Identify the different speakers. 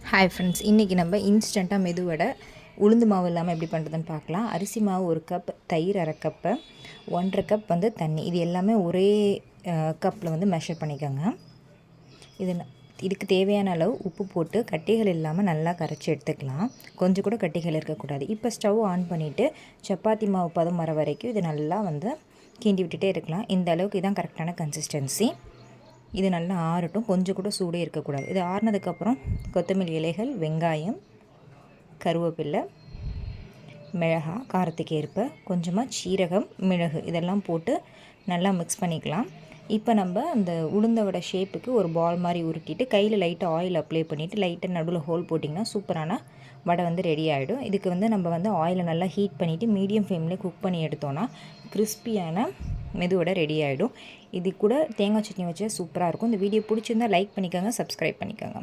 Speaker 1: Hi friends, இன்றைக்கி நம்ம இன்ஸ்டண்ட்டாக மெதுவடை உளுந்து மாவு இல்லாமல் எப்படி பண்ணுறதுன்னு பார்க்கலாம். அரிசி மாவு 1 கப், தயிர் 1/2 கப்பு, 1/2 கப் தண்ணி, இது எல்லாமே ஒரே கப்பில் மெஷர் பண்ணிக்கோங்க. இதுக்கு தேவையான அளவு உப்பு போட்டு கட்டிகள் இல்லாமல் நல்லா கரைச்சி எடுத்துக்கலாம். கொஞ்சம் கூட கட்டிகள் இருக்கக்கூடாது. இப்போ ஸ்டவ் ஆன் பண்ணிவிட்டு சப்பாத்தி மாவு பதம் வர வரைக்கும் இது நல்லா கிண்டி விட்டுட்டே இருக்கலாம். இந்த அளவுக்கு இதான் கரெக்டான கன்சிஸ்டன்சி. இது நல்லா ஆறட்டும், கொஞ்சம் கூட சூடே இருக்கக்கூடாது. இது ஆறினதுக்கப்புறம் கொத்தமல்லி இலைகள், வெங்காயம், கருவேப்பிலை, மிளகாய் காரத்துக்கு ஏற்ப, கொஞ்சமாக சீரகம், மிளகு இதெல்லாம் போட்டு நல்லா மிக்ஸ் பண்ணிக்கலாம். இப்போ நம்ம அந்த உளுந்த வடை ஷேப்புக்கு ஒரு பால் மாதிரி உருட்டிட்டு கையில் லைட்டாக ஆயில் அப்ளை பண்ணிவிட்டு லைட்டாக நடுவில் ஹோல் போட்டிங்கன்னா சூப்பரான வடை ரெடி ஆகிடும். இதுக்கு நம்ம ஆயிலை நல்லா ஹீட் பண்ணிவிட்டு மீடியம் ஃப்ளேமில் குக் பண்ணி எடுத்தோன்னா கிறிஸ்பியான மெதுவடை ரெடி ஆகிடும். இது கூட தேங்காய் சட்னி வச்சா சூப்பராக இருக்கும். இந்த வீடியோ பிடிச்சிருந்தால் லைக் பண்ணிக்கோங்க, சப்ஸ்கிரைப் பண்ணிக்கோங்க.